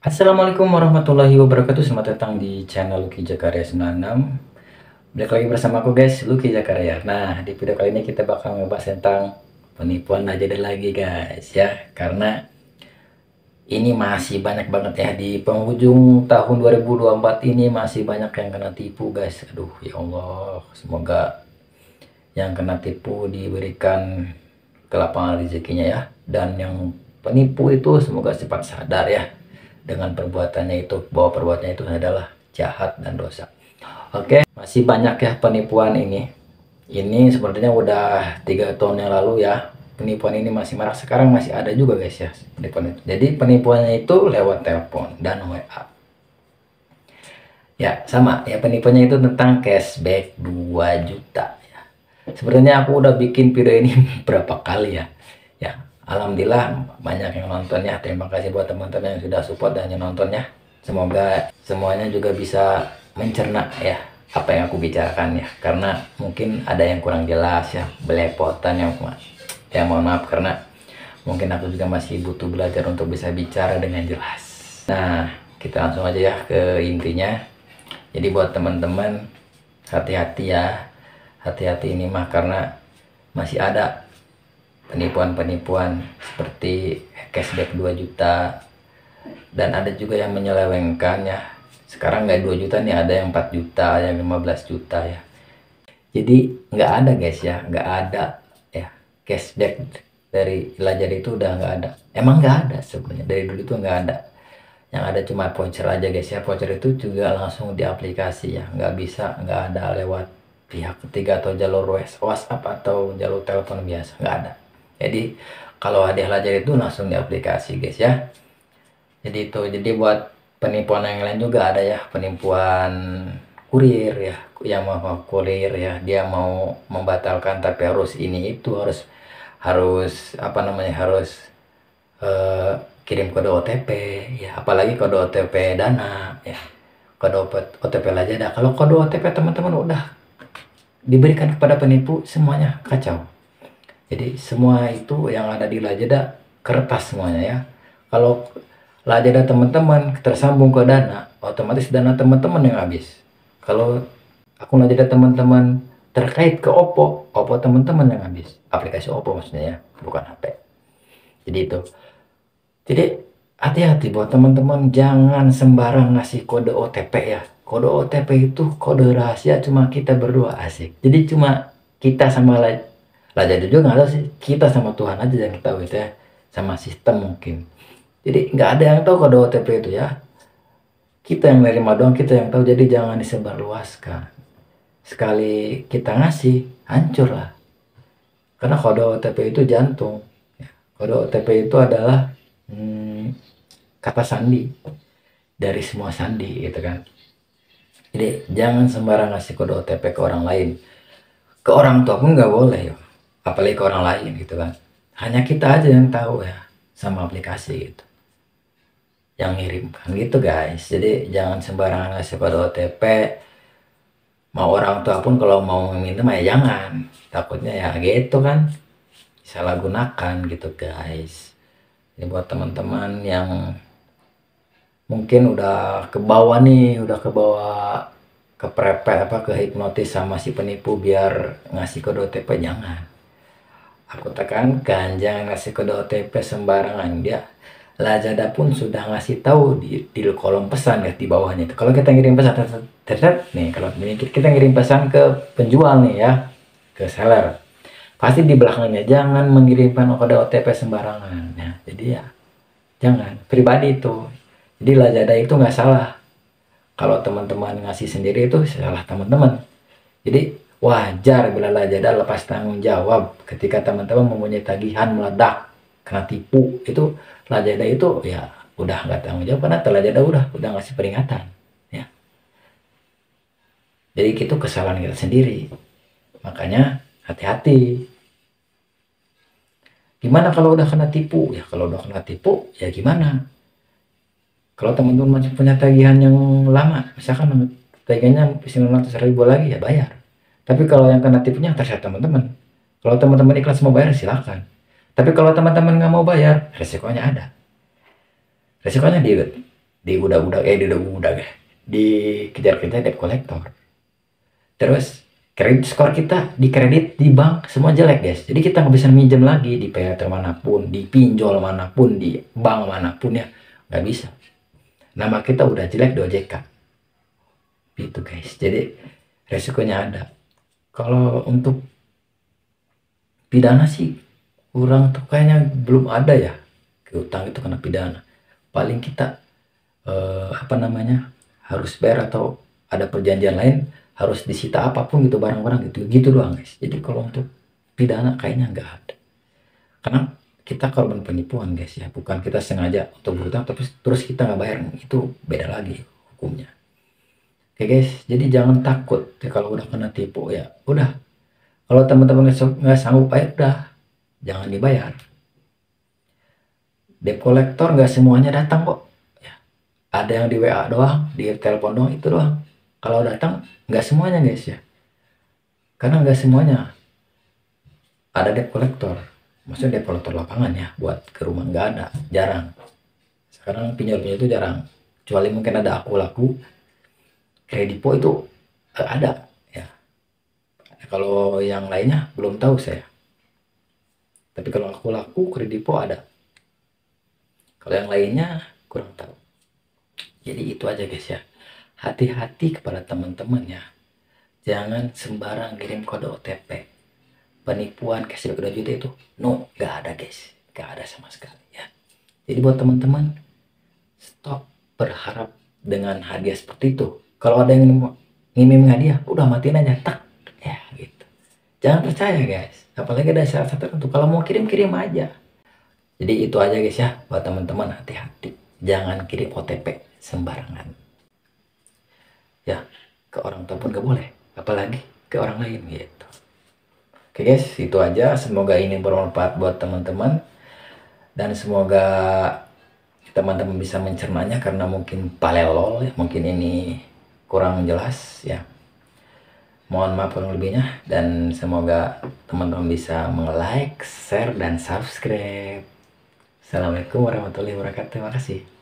Assalamualaikum warahmatullahi wabarakatuh. Selamat datang di channel Lucky Jakaria 96. Balik lagi bersama aku guys, Lucky Jakaria. Nah, di video kali ini kita bakal ngebahas tentang penipuan Lazada lagi guys ya. Karena ini masih banyak banget ya di penghujung tahun 2024 ini, masih banyak yang kena tipu guys. Aduh ya Allah, semoga yang kena tipu diberikan kelapangan rezekinya ya. Dan yang penipu itu semoga cepat sadar ya dengan perbuatannya itu, bahwa perbuatannya itu adalah jahat dan dosa. Oke, masih banyak ya penipuan ini sepertinya udah 3 tahun yang lalu ya. Penipuan ini masih marak, sekarang masih ada juga guys ya penipuan itu. Jadi penipuannya itu lewat telepon dan WA ya. Sama ya, penipuannya itu tentang cashback 2 juta ya. Sebenarnya aku udah bikin video ini berapa kali ya. Ya, alhamdulillah banyak yang nontonnya. Terima kasih buat teman-teman yang sudah support dan yang nontonnya. Semoga semuanya juga bisa mencerna ya apa yang aku bicarakan ya. Karena mungkin ada yang kurang jelas ya, belepotan ya mohon maaf, karena mungkin aku juga masih butuh belajar untuk bisa bicara dengan jelas. Nah, kita langsung aja ya ke intinya. Jadi buat teman-teman, hati-hati ya. Hati-hati ini mah, karena masih ada penipuan-penipuan seperti cashback 2 juta, dan ada juga yang menyelewengkan ya. Sekarang nggak 2 juta nih, ada yang 4 juta, yang 15 juta ya. Jadi nggak ada guys ya, nggak ada ya cashback dari Lazada itu, udah nggak ada. Emang nggak ada sebenarnya, dari dulu itu nggak ada. Yang ada cuma voucher aja guys ya. Voucher itu juga langsung di aplikasi ya, nggak ada lewat pihak ketiga atau jalur WhatsApp atau jalur telepon biasa, nggak ada. Jadi kalau hadiah Lazada itu langsung di aplikasi guys ya. Jadi buat penipuan yang lain juga ada ya, penipuan kurir ya, yang mau kurir ya, dia mau membatalkan tapi harus ini itu, harus apa namanya, harus eh, kirim kode OTP ya, apalagi kode OTP Dana ya, kode OTP Lazada. Kalau kode OTP teman-teman udah diberikan kepada penipu, semuanya kacau. Jadi semua itu yang ada di Lazada kertas semuanya ya. Kalau Lazada teman-teman tersambung ke Dana, otomatis Dana teman-teman yang habis. Kalau akun Lazada teman-teman terkait ke Oppo teman-teman yang habis. Aplikasi Oppo maksudnya ya, bukan HP. Jadi itu. Jadi hati-hati buat teman-teman, jangan sembarang ngasih kode OTP ya. Kode OTP itu kode rahasia, cuma kita berdua, asik. Jadi cuma kita sama Lazada juga nggak tahu sih, kita sama Tuhan aja yang tahu itu ya, sama sistem mungkin. Jadi nggak ada yang tahu kode OTP itu ya. Kita yang nerima doang, kita yang tahu. Jadi jangan disebarluaskan. Sekali kita ngasih, hancur lah. Karena kode OTP itu jantung. Ya, kode OTP itu adalah kata sandi dari semua sandi gitu kan. Jadi jangan sembarang ngasih kode OTP ke orang lain. Ke orang tua pun nggak boleh ya. Apalagi ke orang lain gitu kan. Hanya kita aja yang tahu ya, sama aplikasi gitu yang ngirim kan gitu guys. Jadi jangan sembarangan ngasih kode OTP. Mau orang tua pun kalau mau minta ya jangan, takutnya ya gitu kan, salah gunakan gitu guys. Ini buat teman-teman yang mungkin udah ke bawah nih, udah ke bawah, keprepet apa, kehipnotis sama si penipu biar ngasih kode OTP, jangan. Aku tekankan jangan ngasih kode OTP sembarangan. Dia Lazada pun sudah ngasih tahu di kolom pesan ya, di bawahnya itu. Kalau kita ngirim pesan nih, kalau kita ngirim pesan ke penjual nih ya, ke seller, pasti di belakangnya jangan mengirimkan kode OTP sembarangan ya. Jadi ya jangan, pribadi itu. Jadi Lazada itu nggak salah. Kalau teman-teman ngasih sendiri itu salah teman-teman. Jadi wajar bila Lazada lepas tanggung jawab ketika teman-teman mempunyai tagihan meledak kena tipu. Itu Lazada itu ya udah nggak tanggung jawab, karena Lazada udah ngasih peringatan ya. Jadi itu kesalahan kita sendiri. Makanya hati-hati. Gimana kalau udah kena tipu? Ya kalau udah kena tipu ya gimana? Kalau teman-teman masih punya tagihan yang lama, misalkan tagihannya 900.000 lagi, ya bayar. Tapi kalau yang kena tipunya terserah teman-teman. Kalau teman-teman ikhlas mau bayar silakan. Tapi kalau teman-teman nggak mau bayar, resikonya ada. Resikonya dikejar-kejar debt collector. Terus kredit skor kita di kredit di bank semua jelek guys, jadi kita nggak bisa minjem lagi di PayLater manapun, di pinjol manapun, di bank manapun ya, nggak bisa. Nama kita udah jelek di OJK gitu guys, jadi resikonya ada. Kalau untuk pidana sih kurang tuh, kayaknya belum ada ya utang itu kena pidana. Paling kita apa namanya, harus bayar atau ada perjanjian lain harus disita apapun gitu, barang-barang gitu gitu doang guys. Jadi kalau untuk pidana kayaknya nggak ada, karena kita korban penipuan guys ya, bukan kita sengaja untuk berhutang tapi terus kita nggak bayar, itu beda lagi hukumnya. Oke guys, jadi jangan takut ya kalau udah kena tipu ya udah. Kalau teman-teman nggak sanggup bayar udah jangan dibayar. Debt collector nggak semuanya datang kok ya, ada yang di WA doang, di telepon doang, itu doang. Kalau datang nggak semuanya guys ya, karena nggak semuanya ada debt collector. Maksudnya debt collector lapangan ya, buat ke rumah nggak ada, jarang. Sekarang pinjol-pinjol itu jarang, kecuali mungkin ada aku laku kredipo itu ada ya. Kalau yang lainnya belum tahu saya, tapi kalau aku laku kredipo ada, kalau yang lainnya kurang tahu. Jadi itu aja guys ya, hati-hati kepada teman-teman ya, jangan sembarang kirim kode OTP. Penipuan cashback 2 juta itu no, nggak ada guys, nggak ada sama sekali ya. Jadi buat teman-teman, stop berharap dengan hadiah seperti itu. Kalau ada yang ngirim hadiah udah matiin aja tak ya gitu, jangan percaya guys, apalagi ada syarat tertentu. Kalau mau kirim aja. Jadi itu aja guys ya, buat teman-teman hati-hati, jangan kirim OTP sembarangan ya, ke orang tua pun gak boleh, apalagi ke orang lain gitu. Oke guys, itu aja, semoga ini bermanfaat buat teman-teman dan semoga teman-teman bisa mencernanya, karena mungkin palelol ya, mungkin ini kurang jelas ya, mohon maaf kurang lebihnya, dan semoga teman-teman bisa like, share, dan subscribe. Assalamualaikum warahmatullahi wabarakatuh. Terima kasih.